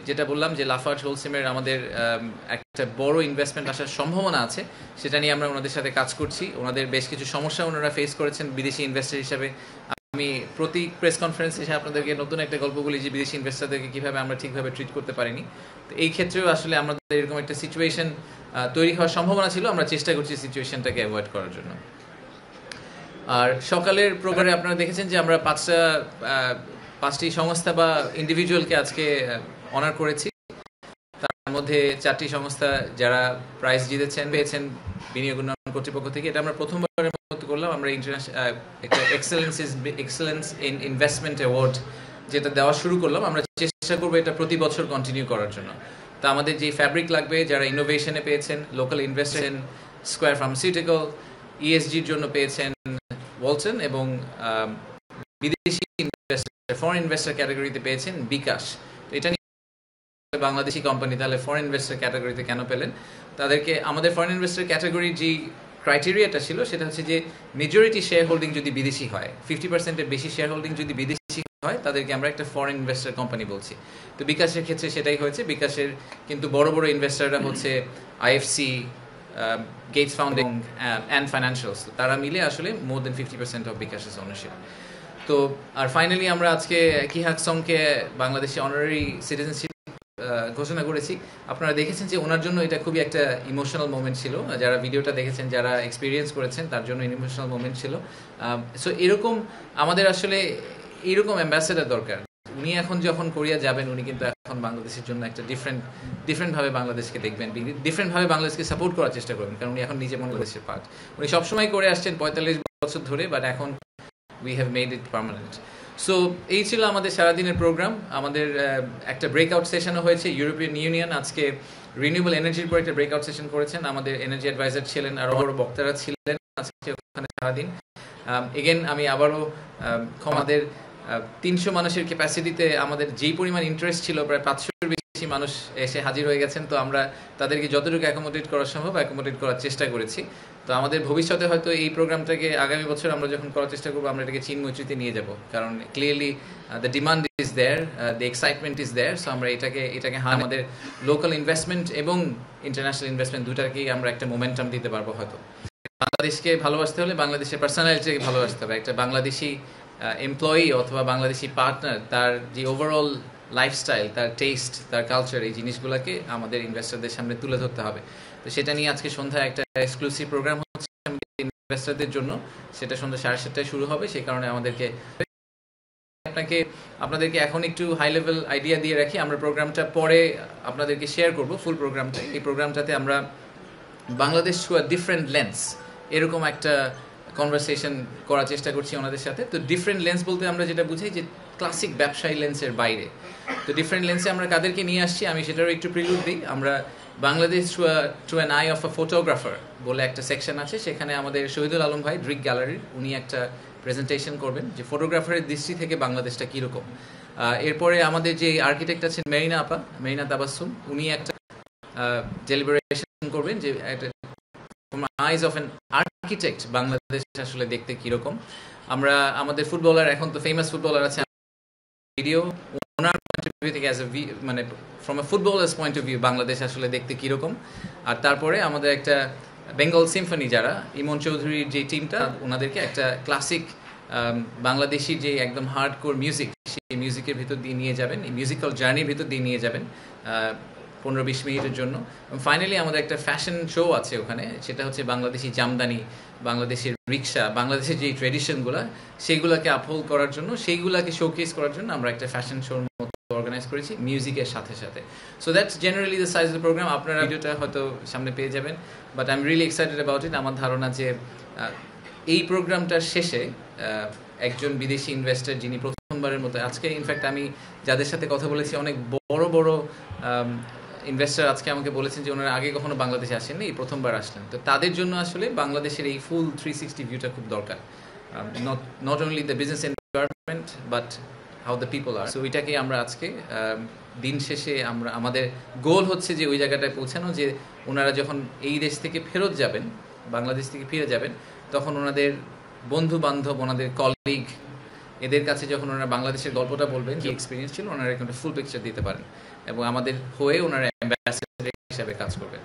যেটা বললাম যে লাফার্জ হোলসিমের আমাদের একটা বড় ইনভেস্টমেন্ট আসার সম্ভাবনা আছে, সেটা নিয়ে আমরা ওনাদের সাথে কাজ করছি। ওনাদের বেশ কিছু সমস্যা ওনারা ফেস করেছেন বিদেশি ইনভেস্টর হিসাবে। আমি প্রতি প্রেস কনফারেন্স এসে আপনাদেরকে নতুন একটা গল্প বলি যে বিদেশি ইনভেস্টরদেরকে কীভাবে আমরা ঠিকভাবে ট্রিট করতে পারিনি। তো এই ক্ষেত্রেও আসলে আমাদের এরকম একটা সিচুয়েশন তৈরি হওয়ার সম্ভাবনা ছিল, আমরা চেষ্টা করছি সিচুয়েশনটাকে অ্যাভয়েড করার জন্য। আর সকালের প্রোগ্রামে আপনারা দেখেছেন যে আমরা পাঁচটি সংস্থা বা ইন্ডিভিজুয়ালকে আজকে অনার করেছি। তার মধ্যে 4টি সংস্থা যারা প্রাইজ পেয়েছেন বিনিয়োগ উন্নয়ন কর্তৃপক্ষ থেকে। এটা আমরা প্রথমবারের মতো করলাম। আমরা একটা এক্সেলেন্স ইন ইনভেস্টমেন্ট অ্যাওয়ার্ড যেটা দেওয়া শুরু করলাম। আমরা চেষ্টা করবো এটা প্রতি বছর কন্টিনিউ করার জন্য। তা আমাদের যে ফ্যাব্রিক লাগবে, যারা ইনোভেশনে পেয়েছেন, লোকাল ইনভেস্টর, স্কোয়ার ফার্মাসিউটিক্যাল, ইএসজির জন্য পেয়েছেন ওয়ালটন, এবং বিদেশি ইনভেস্টর ফরেন ইনভেস্টর ক্যাটাগরিতে পেয়েছেন বিকাশ। তো এটা নিয়ে বাংলাদেশি কোম্পানি তাহলে ফরেন ইনভেস্টর ক্যাটাগরিতে কেন পেলেন? তাদেরকে আমাদের ফরেন ইনভেস্টর ক্যাটাগরির যে ক্রাইটেরিয়াটা ছিল সেটা হচ্ছে যে মেজরিটি শেয়ার হোল্ডিং যদি বিদেশি হয়, 50%-এর বেশি শেয়ার হোল্ডিং যদি বিদেশি হয়, তাদেরকে আমরা একটা ফরেন ইনভেস্টর কোম্পানি বলছি। তো বিকাশের ক্ষেত্রে সেটাই হয়েছে। বিকাশের কিন্তু বড় বড় ইনভেস্টররা হচ্ছে IFC, Gates founding and financials. তারা মিলে আসলে মোর দেন 50% অফ বিকাশের ওনারশিপ। তো আর ফাইনালি আমরা আজকে কি হাকসংকে বাংলাদেশে অনারারি সিটিজেনশিপ ঘোষণা করেছি। আপনারা দেখেছেন যে ওনার জন্য এটা খুবই একটা ইমোশনাল মোমেন্ট ছিল। যারা ভিডিওটা দেখেছেন, যারা এক্সপিরিয়েন্স করেছেন, তার জন্য ইমোশনাল মোমেন্ট ছিল। সো এরকম আমাদের আসলে এইরকম অ্যাম্বাসেডার দরকার। উনি এখন যখন কোরিয়া যাবেন, উনি কিন্তু এখন বাংলাদেশের জন্য একটা ডিফারেন্টভাবে বাংলাদেশকে দেখবেন, ডিফারেন্টভাবে বাংলাদেশকে সাপোর্ট করার চেষ্টা করবেন, কারণ উনি এখন নিজে বাংলাদেশের পার্ট। উনি সবসময় করে আসছেন 45 বছর ধরে, বাট এখন we have made it permanent. So এই ছিল আমাদের সারাদিনের প্রোগ্রাম। আমাদের একটা ব্রেকআউট সেশনও হয়েছে। ইউরোপিয়ান ইউনিয়ন আজকে রিনিউয়েবল এনার্জির উপর একটা ব্রেকআউট সেশন করেছেন। আমাদের এনার্জি অ্যাডভাইজার ছিলেন, আরও বড় বক্তারা ছিলেন আজকে ওখানে সারাদিন। এগেন আমি আবারও আমাদের 300 মানুষের ক্যাপাসিটিতে আমাদের যেই পরিমাণ ইন্টারেস্ট ছিল, প্রায় 500-এর বেশি মানুষ এসে হাজির হয়ে গেছেন। তো আমরা তাদেরকে যতটুকু অ্যাকোমোডেট করা সম্ভব অ্যাকোমোডেট করার চেষ্টা করেছি। তো আমাদের ভবিষ্যতে হয়তো এই প্রোগ্রামটাকে আগামী বছর আমরা যখন করার চেষ্টা করবো, আমরা এটাকে চিনমৈত্রীতে নিয়ে যাব, কারণ clearly the demand is there, the excitement is there. So আমরা এটাকে আমাদের লোকাল ইনভেস্টমেন্ট এবং ইন্টারন্যাশনাল ইনভেস্টমেন্ট দুটাকেই আমরা একটা মোমেন্টাম দিতে পারবো হয়তো। বাংলাদেশকে ভালোবাসতে হলে বাংলাদেশের পার্সোনালিটিকে ভালোবাসতে হবে। একটা বাংলাদেশি এমপ্লয়ি অথবা বাংলাদেশি পার্টনার, তার যে ওভারঅল লাইফস্টাইল, তার টেস্ট, তার কালচার, এই জিনিসগুলোকে আমাদের ইনভেস্টরদের সামনে তুলে ধরতে হবে। তো সেটা নিয়ে আজকে সন্ধ্যায় একটা এক্সক্লুসিভ প্রোগ্রাম হচ্ছে ইনভেস্টরদের জন্য। সেটা সন্ধ্যা 7:30টায় শুরু হবে। সেই কারণে আপনাদেরকে এখন একটু হাই লেভেল আইডিয়া দিয়ে রাখি। আমরা প্রোগ্রামটা পরে আপনাদেরকে শেয়ার করব, ফুল প্রোগ্রামটা। এই প্রোগ্রামটাতে আমরা Bangladesh through a different lens, এরকম একটা কনভারসেশন করার চেষ্টা করছি ওনাদের সাথে। তো ডিফারেন্ট লেন্স বলতে আমরা যেটা বুঝাই যে ক্লাসিক ব্যবসায়ী লেন্সের বাইরে। তো ডিফারেন্ট লেন্সে আমরা কাদেরকে নিয়ে আসছি আমি সেটারও একটু প্রিলুড দিই। আমরা Bangladesh through an I of a photographer বলে একটা সেকশন আছে, সেখানে আমাদের শহীদুল আলম ভাই, ড্রিক গ্যালারির, উনি একটা প্রেজেন্টেশন করবেন যে ফটোগ্রাফারের দৃষ্টি থেকে বাংলাদেশটা কীরকম। এরপরে আমাদের যে আর্কিটেক্ট আছেন মেরিনা তাবাসসুম, উনি একটা ডেলিবারেশন করবেন যে একটা আইজ অফ অ্যান আর্কিটেক্ট বাংলাদেশ আসলে দেখতে কিরকম। আমরা আমাদের ফুটবলার, এখন তো ফেমাস ফুটবলার আছে, video owner point of view থেকে মানে from a footballers point of view Bangladesh আসলে দেখতে কিরকম। আর তারপরে আমাদের একটা বেঙ্গল সিম্ফনি, যারা ইমন চৌধুরীর যে টিমটা, ওনাদেরকে একটা ক্লাসিক বাংলাদেশি যে একদম হার্ডকোর মিউজিক, সেই মিউজিকের ভিতর দিয়ে নিয়ে যাবেন, এই মিউজিক্যাল জার্নির ভিতর দিয়ে নিয়ে যাবেন 15-20 মিনিটের জন্য। এবং ফাইনালি আমাদের একটা ফ্যাশন শো আছে ওখানে, সেটা হচ্ছে বাংলাদেশি জামদানি, বাংলাদেশের রিক্সা, বাংলাদেশের যে ট্রেডিশনগুলো, সেইগুলোকে আপহোল্ড করার জন্য, সেইগুলোকে শোকেস করার জন্য আমরা একটা ফ্যাশন শোর মতো অর্গানাইজ করেছি মিউজিকের সাথে সাথে। So that's generally the size of the programme. আপনারা ভিডিওটা হয়তো সামনে পেয়ে যাবেন, but I am really excited about it. আমার ধারণা যে এই প্রোগ্রামটার শেষে একজন বিদেশি ইনভেস্টর, যিনি প্রথমবারের মতো আজকে, ইনফ্যাক্ট আমি যাদের সাথে কথা বলেছি, অনেক বড় বড় ইনভেস্টর আজকে আমাকে বলেছেন যে ওনারা আগে কখনো বাংলাদেশে আসেননি, এই প্রথমবার আসলেন। তো তাদের জন্য আসলে বাংলাদেশের এই ফুল 360 ভিউটা খুব দরকার, not only the business environment but how the people are. So ওইটাকে আমরা আজকে দিন শেষে আমাদের গোল হচ্ছে যে ওই জায়গাটায় পৌঁছানো, যে ওনারা যখন এই দেশ থেকে ফেরত যাবেন, বাংলাদেশ থেকে ফিরে যাবেন, তখন ওনাদের বন্ধু বান্ধব, ওনাদের কলিগ, এদের কাছে যখন ওনারা বাংলাদেশের গল্পটা বলবেন, যে এক্সপিরিয়েন্স ছিল, ওনারা একটা ফুল পিকচার দিতে পারেন। এবং আমাদের হয়ে ওনারা অ্যাম্বাসেডর হিসাবে কাজ করবেন।